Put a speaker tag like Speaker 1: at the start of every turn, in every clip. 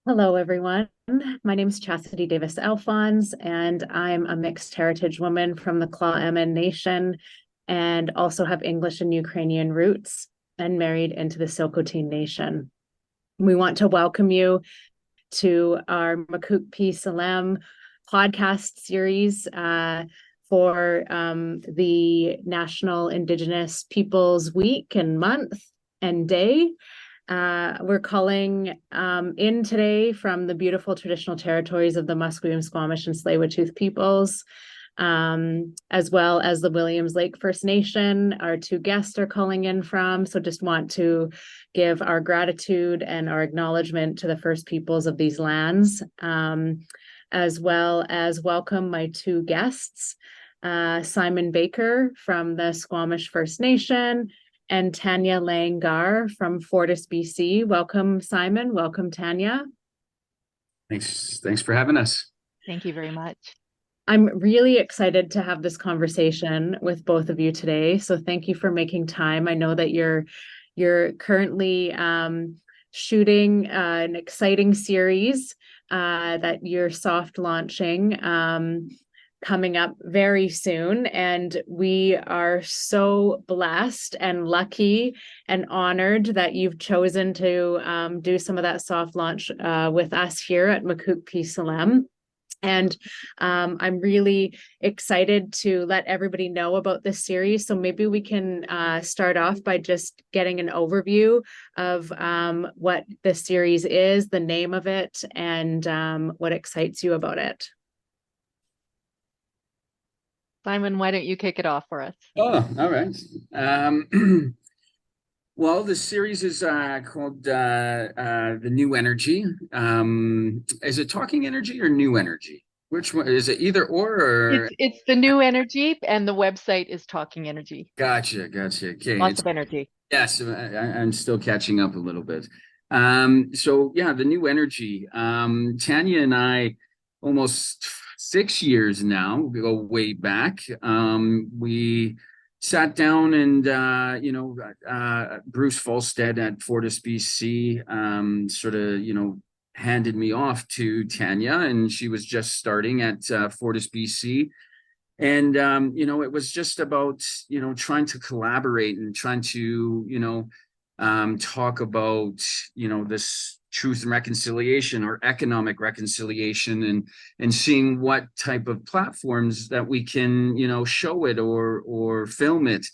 Speaker 1: Hello, everyone. My name is Chastity Davis Alphons, and I'm a mixed heritage woman from the Claw-Emin Nation and also have English and Ukrainian roots and married into the Silcotin Nation. We want to welcome you to our Makuk P. Salem podcast series for the National Indigenous Peoples Week and Month and Day. We're calling in today from the beautiful traditional territories of the Musqueam, Squamish, and Tsleil-Waututh peoples, as well as the Williams Lake First Nation. Our two guests are calling in from, so just want to give our gratitude and our acknowledgement to the First Peoples of these lands, as well as welcome my two guests, Simon Baker from the Squamish First Nation, and Tanya Langar from FortisBC. Welcome, Simon. Welcome, Tanya.
Speaker 2: Thanks for having us.
Speaker 3: Thank you very much.
Speaker 1: I'm really excited to have this conversation with both of you today. So thank you for making time. I know that you're currently shooting an exciting series that you're soft launching coming up very soon. And we are so blessed and lucky and honored that you've chosen to do some of that soft launch with us here at Makuk P. Salem. And I'm really excited to let everybody know about this series. So maybe we can start off by just getting an overview of what the series is, the name of it, and what excites you about it.
Speaker 3: Simon, why don't you kick it off for us?
Speaker 2: Oh, all right. Well, the series is called The New Energy. Is it Talking Energy or New Energy? Which one is it? Either or?
Speaker 3: It's the new energy, and the website is Talking Energy.
Speaker 2: Gotcha. Okay.
Speaker 3: Lots of energy.
Speaker 2: Yes, I'm still catching up a little bit. So yeah, The New Energy. Tanya and I, almost 6 years now, we go way back. We sat down and Bruce Falstead at FortisBC sort of handed me off to Tanya, and she was just starting at FortisBC. And it was just about trying to collaborate and trying to talk about this truth and reconciliation or economic reconciliation, and seeing what type of platforms that we can show it or film it.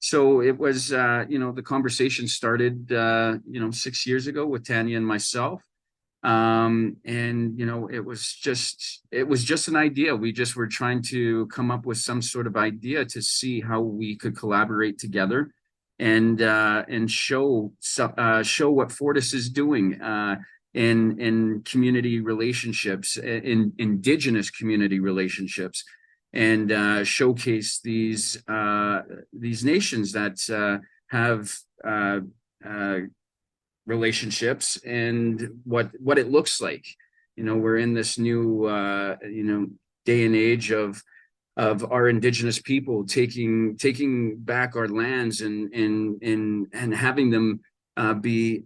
Speaker 2: So it was the conversation started 6 years ago with Tanya and myself. And it was just an idea. We just were trying to come up with some sort of idea to see how we could collaborate together and show what Fortis is doing in community relationships, in Indigenous community relationships, and showcase these nations that have relationships and what it looks like. We're in this new day and age of our Indigenous people taking back our lands and having them be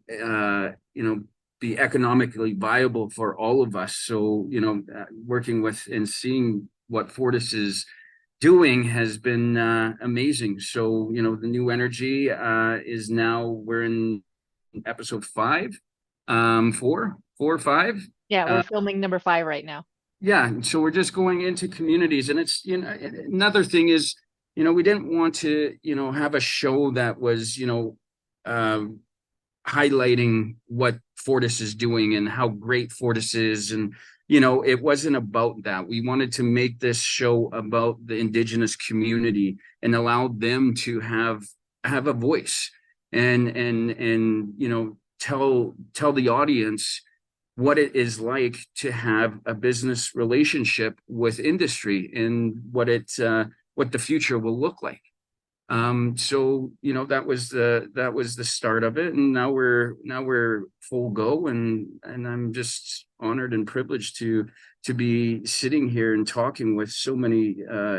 Speaker 2: economically viable for all of us. So working with and seeing what Fortis is doing has been amazing. So the New Energy is now, we're in episode 5, 4 or 5.
Speaker 3: Yeah, we're filming number 5 right now.
Speaker 2: Yeah, so we're just going into communities, and it's another thing is we didn't want to have a show that was highlighting what Fortis is doing and how great Fortis is, and it wasn't about that. We wanted to make this show about the Indigenous community and allow them to have a voice and tell the audience what it is like to have a business relationship with industry and what the future will look like. So that was the start of it, and now we're full go, and I'm just honored and privileged to be sitting here and talking with so many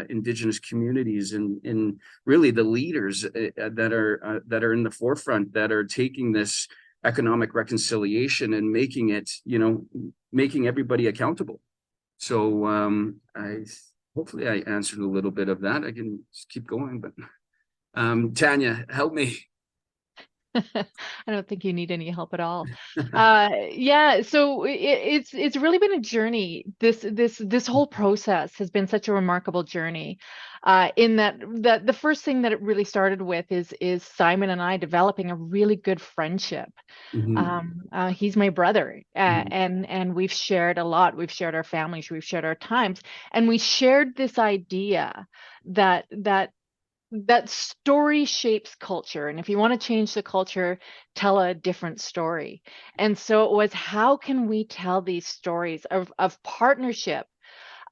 Speaker 2: Indigenous communities and really the leaders that are in the forefront, that are taking this economic reconciliation and making it, making everybody accountable. So hopefully I answered a little bit of that. I can just keep going, but Tanya, help me.
Speaker 3: I don't think you need any help at all. Yeah, so it's really been a journey. This whole process has been such a remarkable journey. In that the first thing that it really started with is Simon and I developing a really good friendship. He's my brother, and we've shared a lot. We've shared our families, we've shared our times, and we shared this idea that story shapes culture. And if you want to change the culture, tell a different story. And so it was, how can we tell these stories of partnership,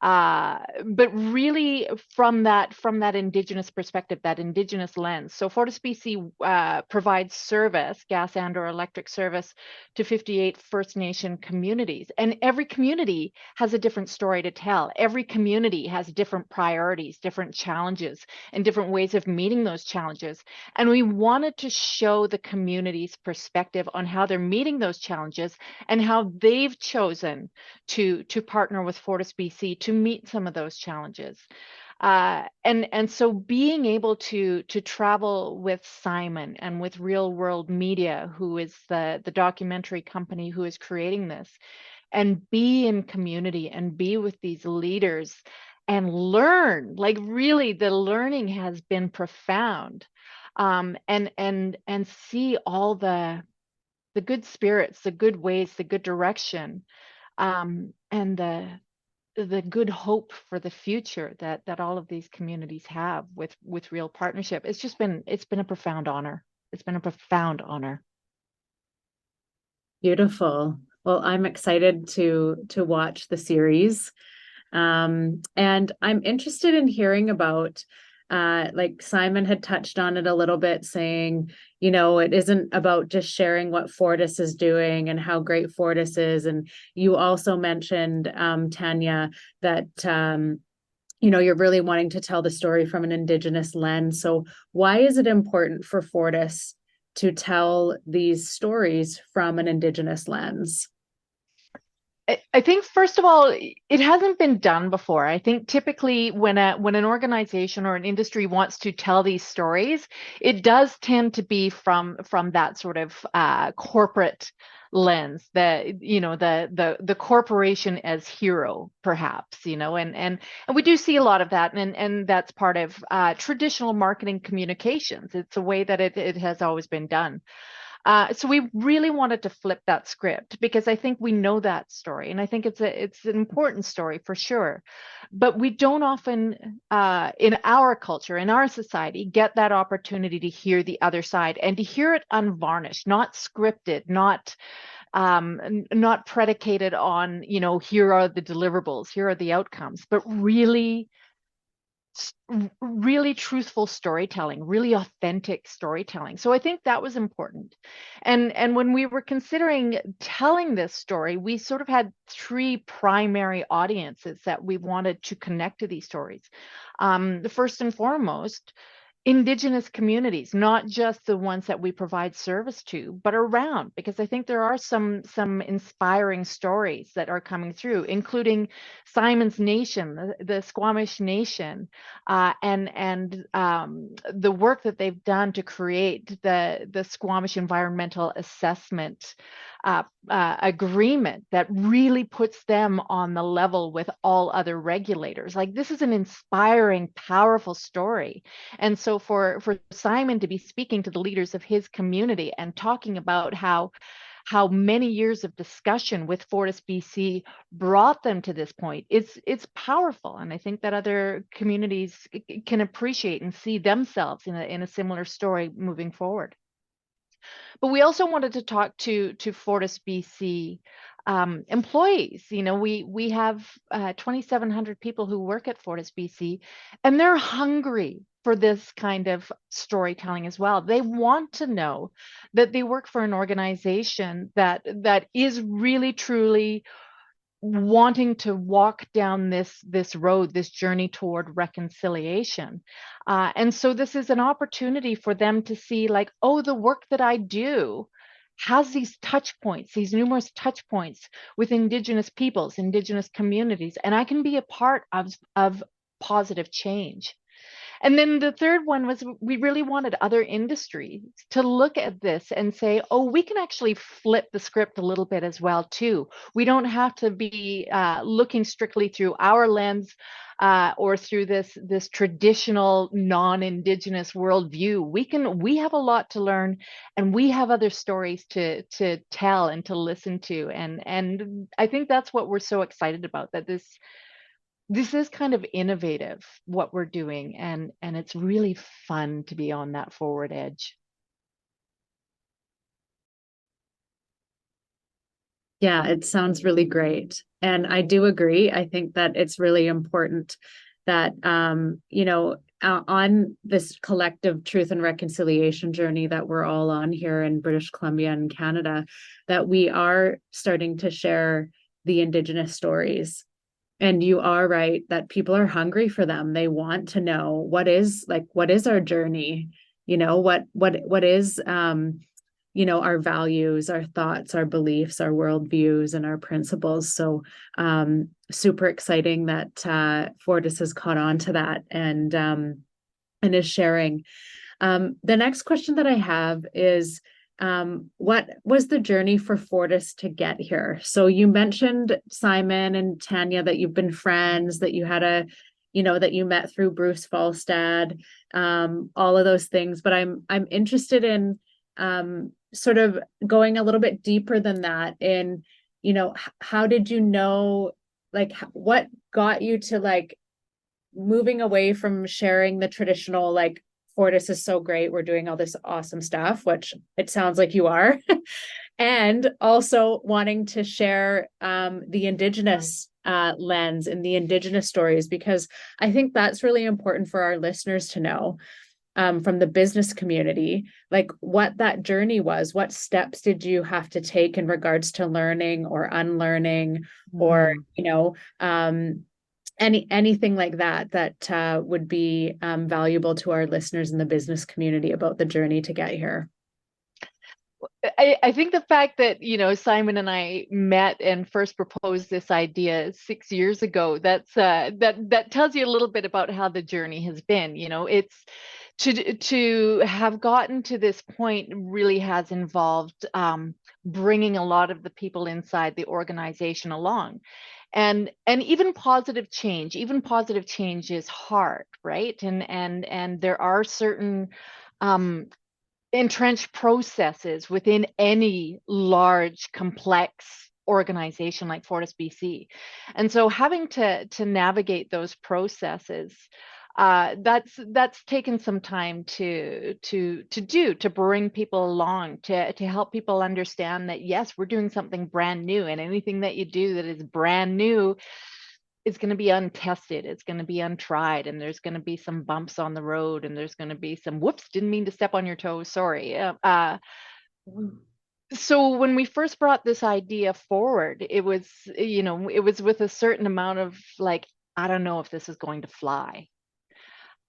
Speaker 3: but really from that Indigenous perspective, that Indigenous lens. So FortisBC provides service, gas and or electric service, to 58 First Nation communities, and every community has a different story to tell. Every community has different priorities, different challenges, and different ways of meeting those challenges. And we wanted to show the community's perspective on how they're meeting those challenges and how they've chosen to partner with FortisBC to meet some of those challenges. And so being able to travel with Simon and with Real World Media, who is the documentary company who is creating this, and be in community and be with these leaders and learn, like really the learning has been profound. And see all the good spirits, the good ways, the good direction, and the good hope for the future that all of these communities have with real partnership. It's been a profound honor. It's been a profound honor.
Speaker 1: Beautiful. Well, I'm excited to watch the series. And I'm interested in hearing about, like Simon had touched on it a little bit, saying, it isn't about just sharing what Fortis is doing and how great Fortis is. And you also mentioned, Tanya, that, you're really wanting to tell the story from an Indigenous lens. So why is it important for Fortis to tell these stories from an Indigenous lens?
Speaker 3: I think, first of all, it hasn't been done before. I think typically when an organization or an industry wants to tell these stories, it does tend to be from that sort of corporate lens, the corporation as hero, perhaps, and we do see a lot of that, and that's part of traditional marketing communications. It's a way that it has always been done. So we really wanted to flip that script, because I think we know that story, and I think it's an important story for sure. But we don't often, in our culture, in our society, get that opportunity to hear the other side and to hear it unvarnished, not scripted, not predicated on, here are the deliverables, here are the outcomes, but really truthful storytelling, really authentic storytelling. So I think that was important. And when we were considering telling this story, we sort of had three primary audiences that we wanted to connect to these stories. The first and foremost, Indigenous communities, not just the ones that we provide service to, but around, because I think there are some inspiring stories that are coming through, including Simon's Nation, the Squamish Nation, and the work that they've done to create the Squamish Environmental Assessment agreement that really puts them on the level with all other regulators. Like, this is an inspiring, powerful story. And so for Simon to be speaking to the leaders of his community and talking about how many years of discussion with FortisBC brought them to this point, it's powerful. And I think that other communities can appreciate and see themselves in a similar story moving forward. But we also wanted to talk to FortisBC employees. We have 2,700 people who work at FortisBC, and they're hungry for this kind of storytelling as well. They want to know that they work for an organization that is really truly wanting to walk down this road, this journey toward reconciliation. And so this is an opportunity for them to see, like, oh, the work that I do has these touch points, these numerous touch points with Indigenous peoples, Indigenous communities, and I can be a part of positive change. And then the third one was we really wanted other industries to look at this and say, oh, we can actually flip the script a little bit as well too. We don't have to be looking strictly through our lens or through this traditional non-Indigenous worldview. We have a lot to learn, and we have other stories to tell and to listen to. And I think that's what we're so excited about, that this is kind of innovative what we're doing, and it's really fun to be on that forward edge.
Speaker 1: Yeah, it sounds really great. And I do agree. I think that it's really important that, on this collective truth and reconciliation journey that we're all on here in British Columbia and Canada, that we are starting to share the Indigenous stories. And you are right that people are hungry for them. They want to know what is our journey, what is, our values, our thoughts, our beliefs, our worldviews, and our principles. So super exciting that Fortis has caught on to that and is sharing. The next question that I have is, what was the journey for Fortis to get here? So you mentioned, Simon and Tanya, that you've been friends, that you had that you met through Bruce Falstad, all of those things. But I'm interested in sort of going a little bit deeper than that. In, how did you know, what got you to moving away from sharing the traditional, Fortis is so great, we're doing all this awesome stuff, which it sounds like you are, and also wanting to share the Indigenous lens and the Indigenous stories, because I think that's really important for our listeners to know, from the business community, what that journey was. What steps did you have to take in regards to learning or unlearning, or anything like that would be valuable to our listeners in the business community about the journey to get here?
Speaker 3: I think the fact that, Simon and I met and first proposed this idea 6 years ago, that tells you a little bit about how the journey has been. It's to have gotten to this point really has involved bringing a lot of the people inside the organization along. And even positive change is hard, right? And there are certain entrenched processes within any large, complex organization like FortisBC. And so having to navigate those processes, that's taken some time to bring people along, to help people understand that, yes, we're doing something brand new, and anything that you do that is brand new, it's going to be untested, it's going to be untried, and there's going to be some bumps on the road, and there's going to be some whoops, didn't mean to step on your toes, sorry. So when we first brought this idea forward, it was with a certain amount of I don't know if this is going to fly.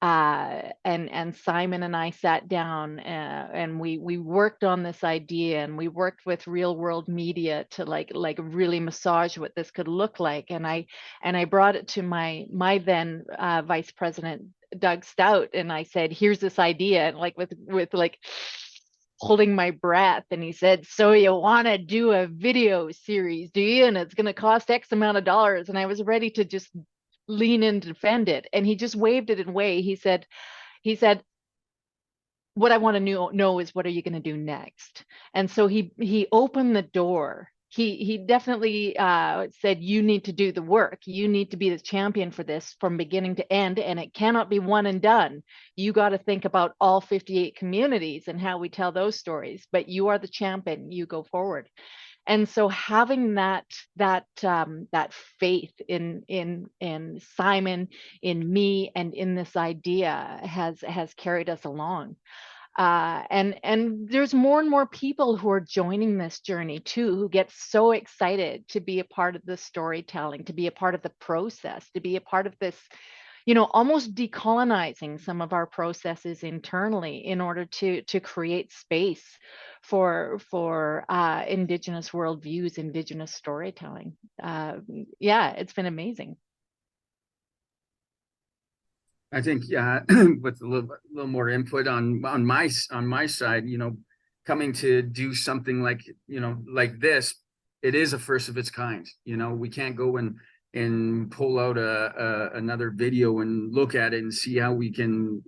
Speaker 3: And Simon and I sat down and we worked on this idea, and we worked with real world media to really massage what this could look like. And I brought it to my then vice president, Doug Stout, and I said, here's this idea, and with holding my breath. And he said, so you want to do a video series, do you? And it's going to cost X amount of dollars. And I was ready to just lean in to defend it, and he just waved it away. He said, what I want to know is, what are you going to do next? And so he opened the door. He definitely said, you need to do the work. You need to be the champion for this from beginning to end, and it cannot be one and done. You got to think about all 58 communities and how we tell those stories, but you are the champion. You go forward. And so having that faith in Simon, in me, and in this idea has carried us along. And there's more and more people who are joining this journey too, who get so excited to be a part of the storytelling, to be a part of the process, to be a part of this almost decolonizing some of our processes internally in order to create space for Indigenous worldviews, Indigenous storytelling. Yeah, it's been amazing.
Speaker 2: I think, yeah, with a little more input on my side, coming to do something like, like this, it is a first of its kind. We can't go and pull out another video and look at it and see how we can,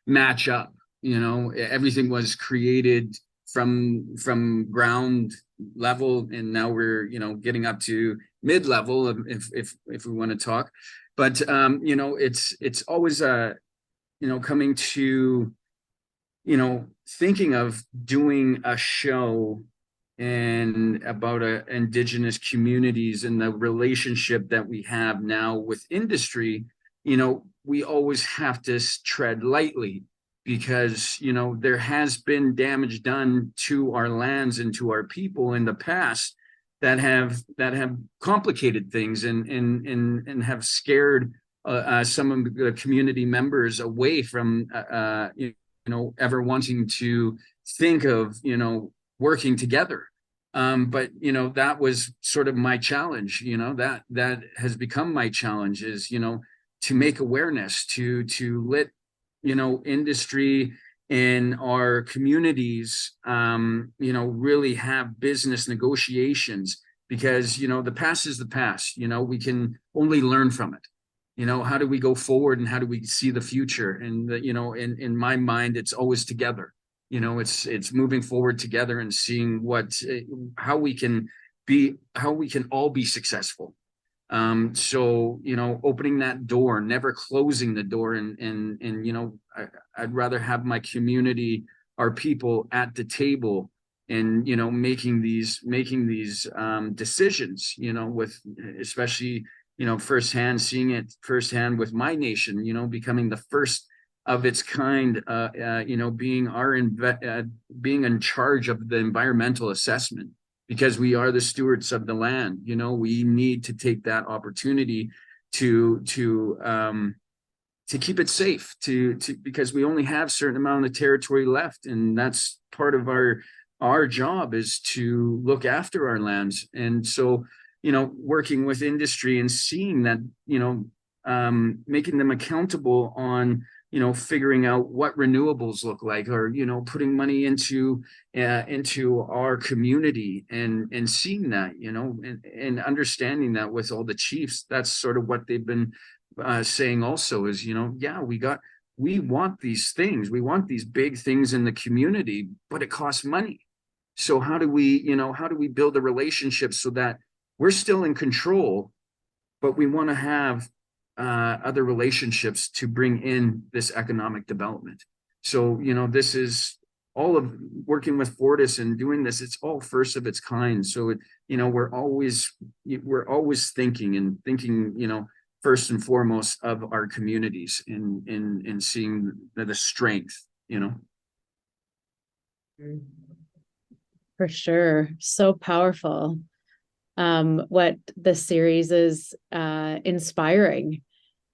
Speaker 2: match up. Everything was created from ground level, and now we're, getting up to mid level if we want to talk. But it's always coming to thinking of doing a show and about Indigenous communities and the relationship that we have now with industry. We always have to tread lightly, because there has been damage done to our lands and to our people in the past that have complicated things and have scared some of the community members away from ever wanting to think of working together. But that was sort of my challenge. That has become my challenge, is to make awareness, to let industry in our communities, really have business negotiations, because, the past is the past. We can only learn from it. How do we go forward, and how do we see the future? And, in my mind, it's always together. It's moving forward together and seeing how we can all be successful. So opening that door, never closing the door, and I'd rather have my community, our people, at the table, and making these decisions, with, especially firsthand, seeing it firsthand with my nation, becoming the first of its kind, being in charge of the environmental assessment, because we are the stewards of the land. We need to take that opportunity to keep it safe, because we only have a certain amount of territory left, and that's part of our job, is to look after our lands. And so, working with industry and seeing that, making them accountable on figuring out what renewables look like, or putting money into our community, and seeing that, and understanding that with all the chiefs. That's sort of what they've been saying also, is yeah, we want these things, we want these big things in the community, but it costs money. So how do we build a relationship so that we're still in control, but we want to have other relationships to bring in this economic development? So this is all of working with Fortis and doing this. It's all first of its kind. So we're always thinking first and foremost of our communities, in seeing the strength.
Speaker 1: For sure. So powerful. What the series is inspiring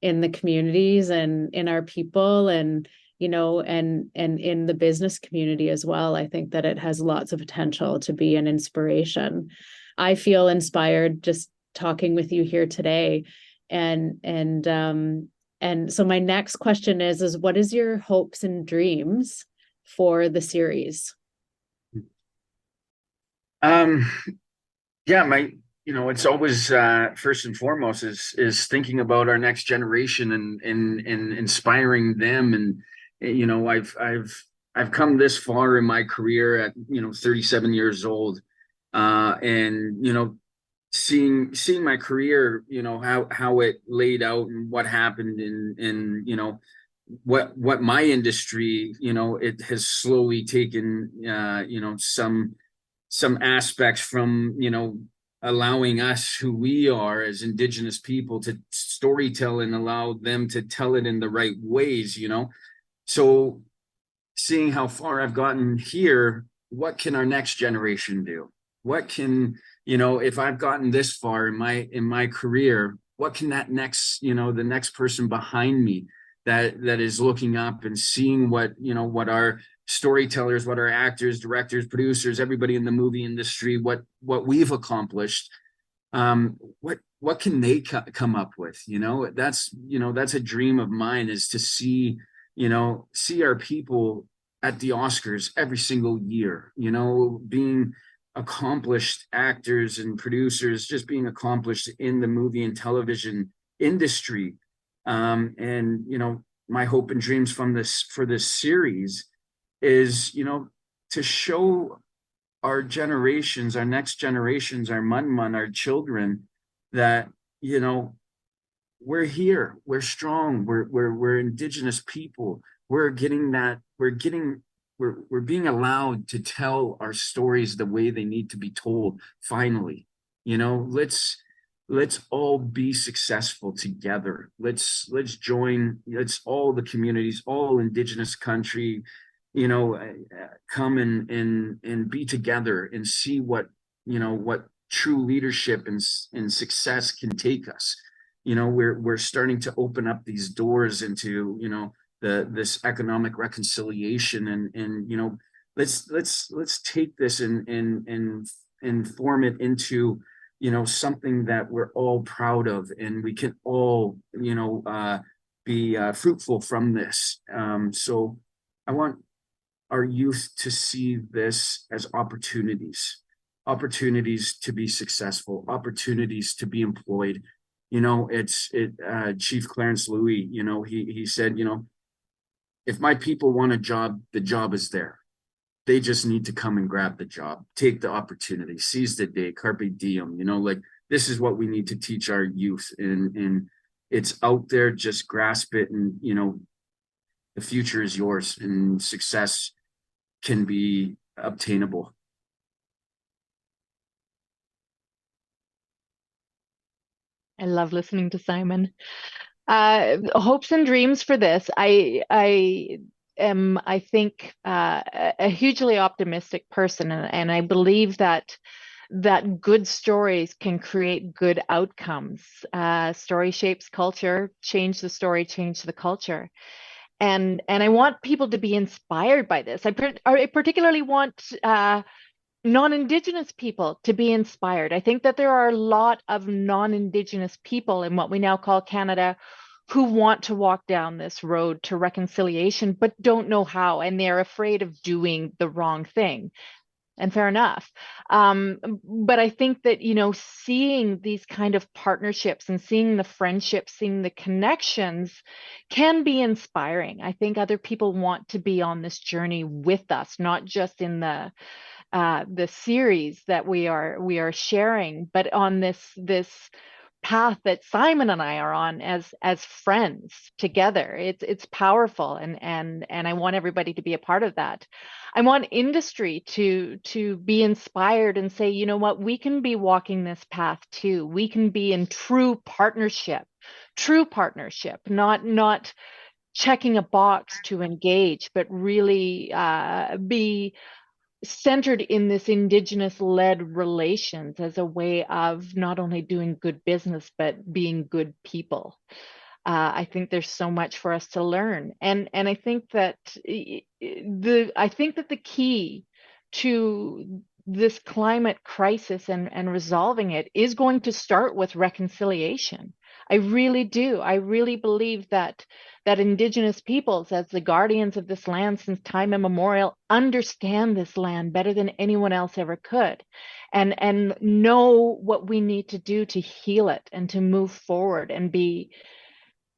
Speaker 1: in the communities and in our people, and and in the business community as well. I think that it has lots of potential to be an inspiration. I feel inspired just talking with you here today. And so my next question is what is your hopes and dreams for the series?
Speaker 2: Yeah, it's always first and foremost is thinking about our next generation, and inspiring them. And I've come this far in my career at 37 years old, and seeing my career, how it laid out, and what happened, and what my industry, it has slowly taken some aspects from allowing us, who we are as Indigenous people, to storytell and allow them to tell it in the right ways. So seeing how far I've gotten here, what can our next generation do? What can if I've gotten this far in my career, what can that next, the next person behind me that is looking up and seeing what our storytellers, what our actors, directors, producers, everybody in the movie industry, what we've accomplished, what can they come up with? That's a dream of mine, is to see our people at the Oscars every single year, being accomplished actors and producers, just being accomplished in the movie and television industry. And my hope and dreams for this series is to show our generations, our next generations, our munmun, our children, that we're here, we're strong, we're Indigenous people, we're being allowed to tell our stories the way they need to be told. Finally, let's all be successful together. Let's join. Let's all the communities, all Indigenous country, come and be together and see what true leadership and success can take us. We're starting to open up these doors into this economic reconciliation, and let's take this and form it into something that we're all proud of, and we can all be fruitful from this. So I want our youth to see this as opportunities to be successful, opportunities to be employed. Chief Clarence Louis, he said, if my people want a job, the job is there. They just need to come and grab the job, take the opportunity, seize the day, carpe diem. This is what we need to teach our youth, and it's out there. Just grasp it, and the future is yours, and success can be obtainable.
Speaker 3: I love listening to Simon. Hopes and dreams for this. I am, I think, a hugely optimistic person, and I believe that good stories can create good outcomes. Story shapes culture. Change the story, change the culture. And I want people to be inspired by this. I particularly want non-Indigenous people to be inspired. I think that there are a lot of non-Indigenous people in what we now call Canada who want to walk down this road to reconciliation, but don't know how, and they're afraid of doing the wrong thing. And fair enough. But I think that, seeing these kind of partnerships and seeing the friendships, seeing the connections can be inspiring. I think other people want to be on this journey with us, not just in the series that we are sharing, but on this path that Simon and I are on as friends together. It's powerful, and I want everybody to be a part of that. I want industry to be inspired and say, you know what, we can be walking this path too. We can be in true partnership, not checking a box to engage, but really be centered in this Indigenous-led relations as a way of not only doing good business, but being good people. I think there's so much for us to learn, and I think that the key to this climate crisis and resolving it is going to start with reconciliation. I really do. I really believe that Indigenous peoples, as the guardians of this land since time immemorial, understand this land better than anyone else ever could, and know what we need to do to heal it and to move forward and be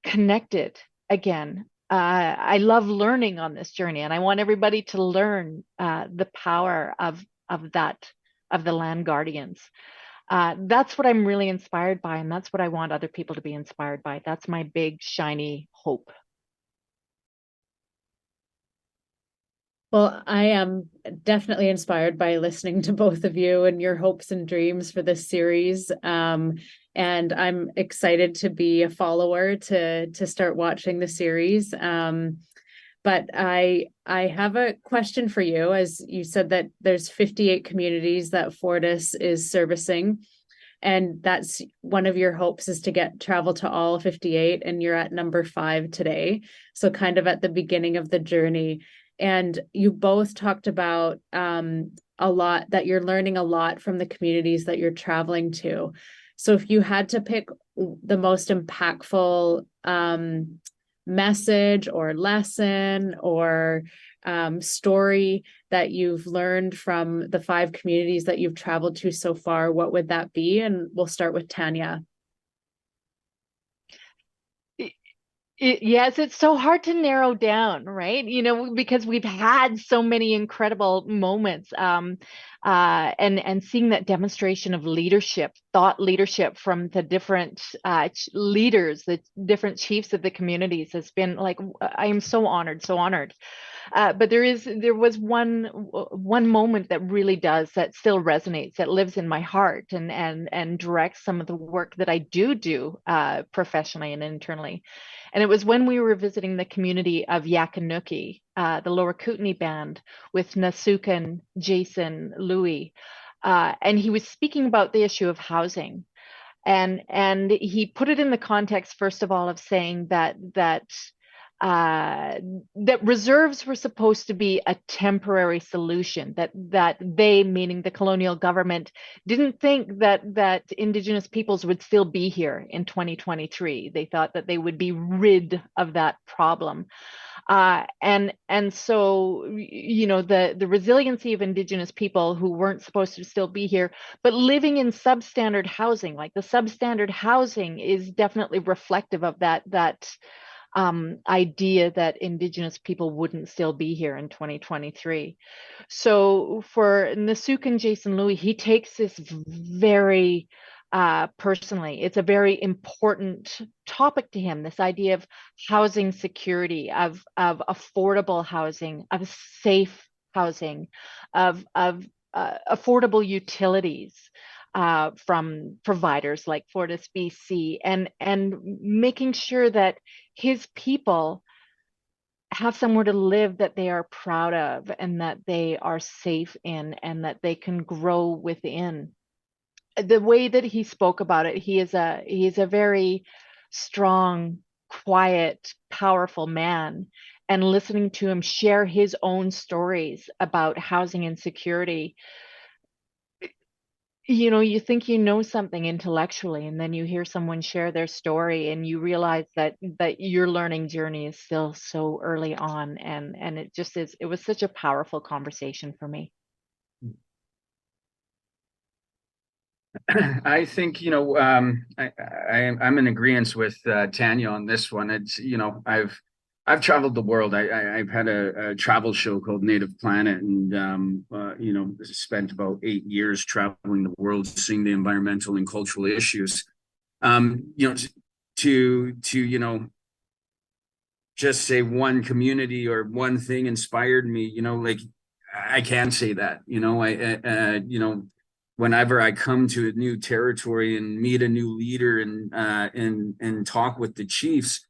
Speaker 3: connected again. I love learning on this journey, and I want everybody to learn the power of the land guardians. That's what I'm really inspired by, and that's what I want other people to be inspired by. That's my big shiny hope.
Speaker 1: Well, I am definitely inspired by listening to both of you and your hopes and dreams for this series. And I'm excited to be a follower to start watching the series. But I have a question for you. As you said that there's 58 communities that Fortis is servicing. And that's one of your hopes, is to travel to all 58, and you're at number 5 today. So kind of at the beginning of the journey. And you both talked about a lot, that you're learning a lot from the communities that you're traveling to. So if you had to pick the most impactful message or lesson or story that you've learned from the 5 communities that you've traveled to so far, what would that be? And we'll start with Tanya.
Speaker 3: Yes, it's so hard to narrow down, right? Because we've had so many incredible moments, and seeing that demonstration of leadership, thought leadership from the different leaders, the different chiefs of the communities, has been like, I am so honored, so honored. But there was one moment that still resonates, that lives in my heart, and directs some of the work that I do professionally and internally. And it was when we were visiting the community of Yakanuki, the Lower Kootenai Band, with Nasukan, Jason, Louis, and he was speaking about the issue of housing, and he put it in the context, first of all, of saying that reserves were supposed to be a temporary solution, that they, meaning the colonial government, didn't think that Indigenous peoples would still be here in 2023. They thought that they would be rid of that problem. And so, the resiliency of Indigenous people who weren't supposed to still be here, but living in substandard housing, like the substandard housing is definitely reflective of that idea that Indigenous people wouldn't still be here in 2023. So for Nasukan Jason Louis, he takes this very personally. It's a very important topic to him, this idea of housing security, of affordable housing, of safe housing, of affordable utilities. From providers like FortisBC, and making sure that his people have somewhere to live that they are proud of, and that they are safe in, and that they can grow within. The way that he spoke about it, he is a very strong, quiet, powerful man. And listening to him share his own stories about housing insecurity, you think you know something intellectually, and then you hear someone share their story, and you realize that your learning journey is still so early on, and it was such a powerful conversation for me.
Speaker 2: I think, I'm in agreement with Tanya on this one. It's, I've traveled the world. I've had a travel show called Native Planet, and spent about 8 years traveling the world, seeing the environmental and cultural issues. To just say one community or one thing inspired me. Like, I can't say that. Whenever I come to a new territory and meet a new leader and talk with the chiefs,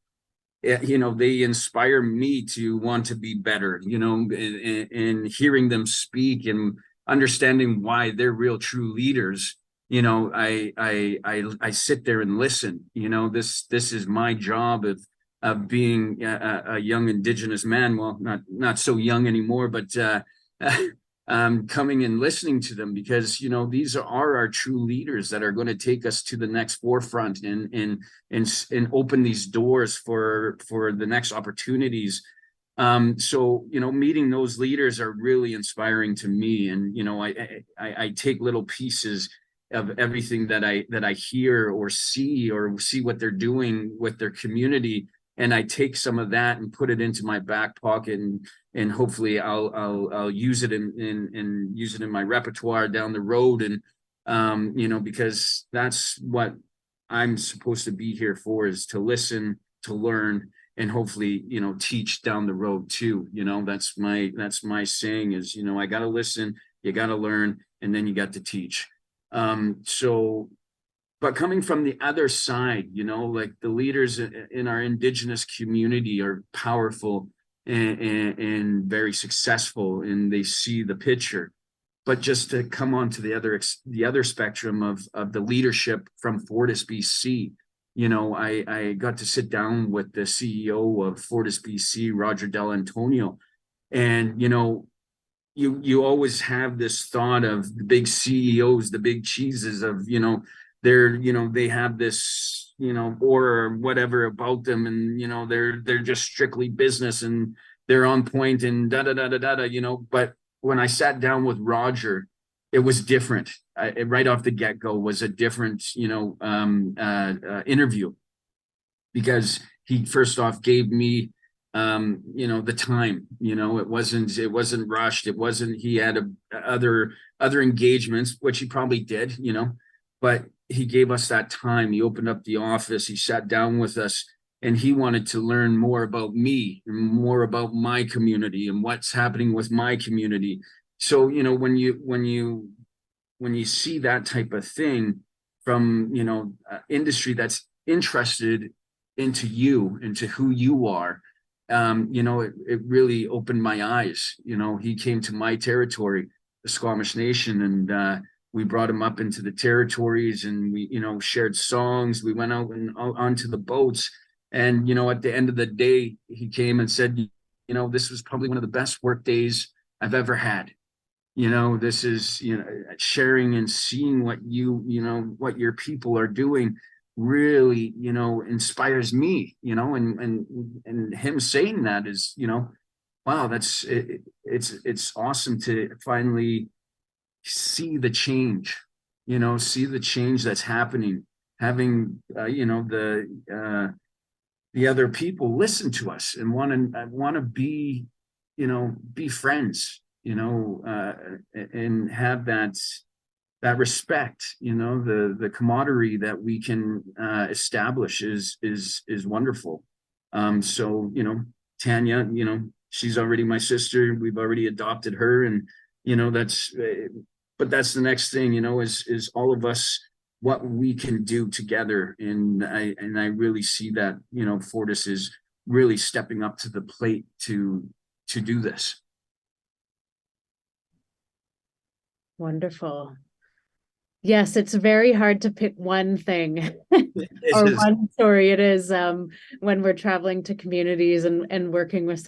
Speaker 2: they inspire me to want to be better, and hearing them speak and understanding why they're real true leaders. I sit there and listen. This is my job of being a young Indigenous man. Well, not so young anymore, but coming and listening to them, because these are our true leaders that are going to take us to the next forefront and open these doors for the next opportunities. So meeting those leaders are really inspiring to me, and I take little pieces of everything that I hear or see what they're doing with their community, and I take some of that and put it into my back pocket, and hopefully I'll use it in use it in my repertoire down the road, and because that's what I'm supposed to be here for, is to listen, to learn, and hopefully teach down the road too. That's my saying is, I got to listen, you got to learn, and then you got to teach. But coming from the other side, like the leaders in our Indigenous community are powerful and very successful, and they see the picture. But just to come on to the other spectrum of the leadership from FortisBC, I got to sit down with the CEO of FortisBC, Roger Del Antonio, and you always have this thought of the big CEOs, the big cheeses of they have this aura or whatever about them, and they're just strictly business and they're on point and da da da da da da. But when I sat down with Roger, it was different. Right off the get-go was a different interview, because he first off gave me the time. It wasn't rushed. It wasn't, he had other engagements, which he probably did, but he gave us that time. He opened up the office, he sat down with us, and he wanted to learn more about me and more about my community and what's happening with my community. So when you see that type of thing from industry that's interested into you, into who you are, it really opened my eyes. He came to my territory, the Squamish Nation, and we brought him up into the territories, and we shared songs. We went out and onto the boats, and at the end of the day, he came and said, this was probably one of the best work days I've ever had. This is sharing and seeing what what your people are doing really inspires me, and him saying that is wow, that's it, it's awesome to finally see the change, see the change that's happening, having the other people listen to us and want to be be friends, and have that respect. The camaraderie that we can establish is wonderful. So Tanya, she's already my sister. We've already adopted her, and but that's the next thing, is all of us, what we can do together. And I really see that Fortis is really stepping up to the plate to do this.
Speaker 1: Wonderful. Yes, it's very hard to pick one thing or one story. It is when we're traveling to communities and working with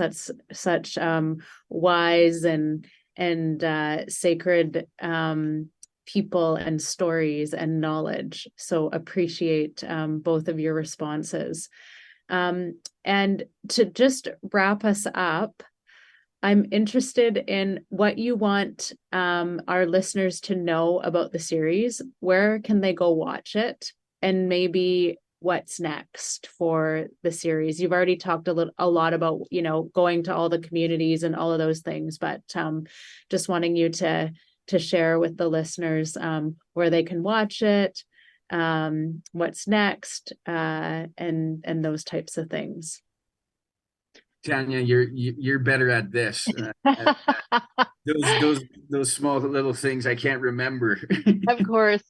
Speaker 1: such wise and sacred people and stories and knowledge. So appreciate both of your responses. And to just wrap us up, I'm interested in what you want our listeners to know about the series. Where can they go watch it? And maybe what's next for the series? You've already talked a lot about, going to all the communities and all of those things, but just wanting you to share with the listeners where they can watch it, what's next, and those types of things.
Speaker 2: Tanya, you're better at this. Those small little things I can't remember.
Speaker 3: Of course.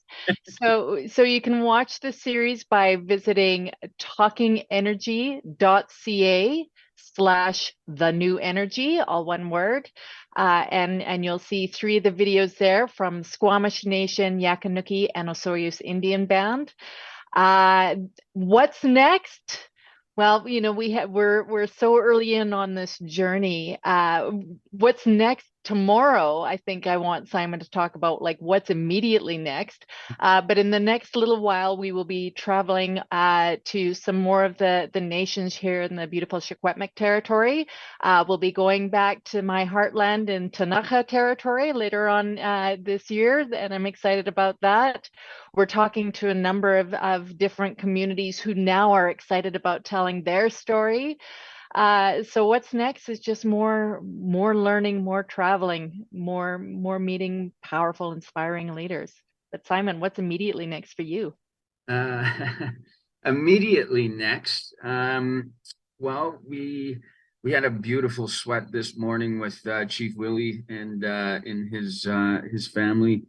Speaker 3: So you can watch the series by visiting talkingenergy.ca/the-new-energy, all one word. And you'll see 3 of the videos there from Squamish Nation, Yakanuki, and Osoyoos Indian Band. What's next? Well, we're so early in on this journey. What's next tomorrow? I think I want Simon to talk about what's immediately next. But in the next little while, we will be traveling to some more of the nations here in the beautiful Secwepemc territory. We'll be going back to my heartland in Tanaka territory later on this year, and I'm excited about that. We're talking to a number of different communities who now are excited about telling their story. So what's next is just more learning, more traveling, more meeting powerful, inspiring leaders. But Simon, what's immediately next for you?
Speaker 2: Immediately next, well, we had a beautiful sweat this morning with Chief Willie and his family.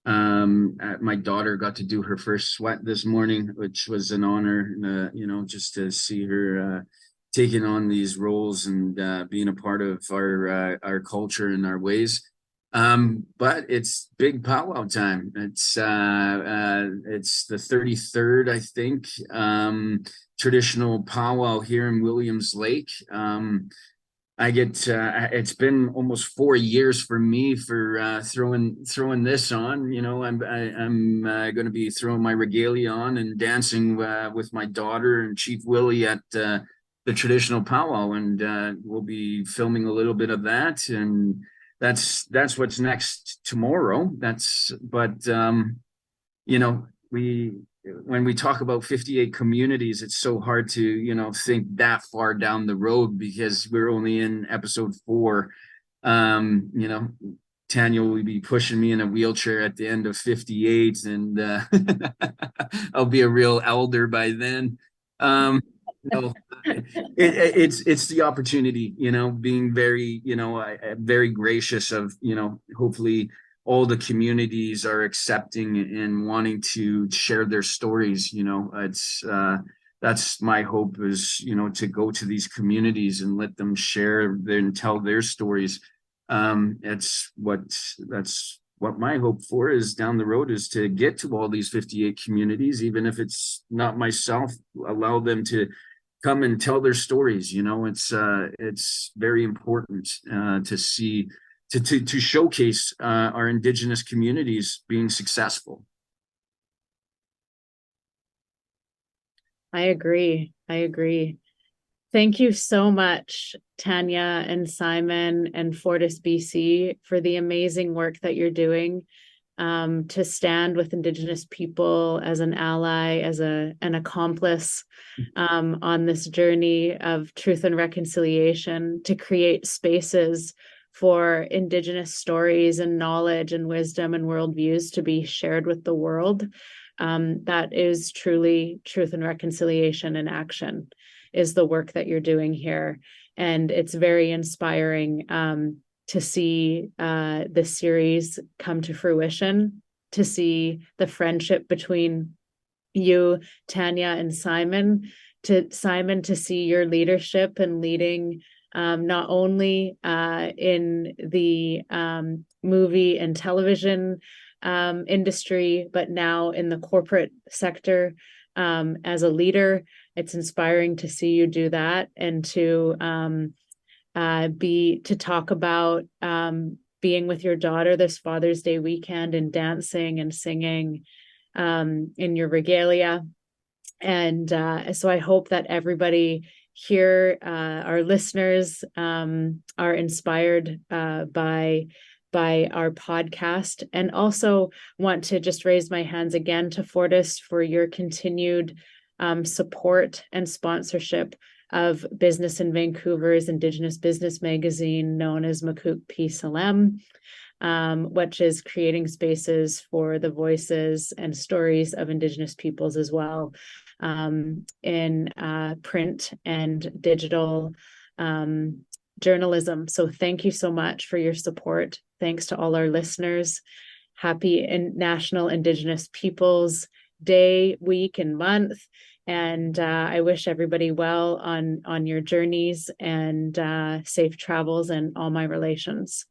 Speaker 2: My daughter got to do her first sweat this morning, which was an honor, just to see her taking on these roles and being a part of our culture and our ways. But it's big powwow time. It's the 33rd, I think. Traditional powwow here in Williams Lake. I get it's been almost 4 years for me for throwing this on. You know, I'm going to be throwing my regalia on and dancing with my daughter and Chief Willie at the traditional powwow, and we'll be filming a little bit of that, and that's what's next tomorrow. You know, when we talk about 58 communities, it's so hard to, you know, think that far down the road because we're only in episode 4. You know, Tanya will be pushing me in a wheelchair at the end of 58, and I'll be a real elder by then. No, it's the opportunity, you know, being very, you know, very gracious of, you know, hopefully all the communities are accepting and wanting to share their stories. You know, it's that's my hope is, you know, to go to these communities and let them share and tell their stories. That's what my hope for is down the road, is to get to all these 58 communities, even if it's not myself, allow them to come and tell their stories. You know, it's very important to see to showcase our Indigenous communities being successful.
Speaker 1: I agree. I agree. Thank you so much, Tanya and Simon and FortisBC, for the amazing work that you're doing to stand with Indigenous people as an ally, as an accomplice on this journey of truth and reconciliation, to create spaces for Indigenous stories and knowledge and wisdom and worldviews to be shared with the world. That is truly truth and reconciliation in action, is the work that you're doing here. And it's very inspiring to see this series come to fruition, to see the friendship between you, Tanya, and Simon, to see your leadership and leading not only in the movie and television industry, but now in the corporate sector as a leader. It's inspiring to see you do that, and to talk about being with your daughter this Father's Day weekend and dancing and singing in your regalia. And so I hope that everybody here, our listeners, are inspired by our podcast, and also want to just raise my hands again to Fortis for your continued support and sponsorship of Business in Vancouver's Indigenous business magazine known as Makuk PSLM, which is creating spaces for the voices and stories of Indigenous peoples as well, in print and digital journalism. So thank you so much for your support. Thanks to all our listeners. Happy National Indigenous Peoples Day, week, and month. And I wish everybody well on your journeys, and safe travels in all my relations.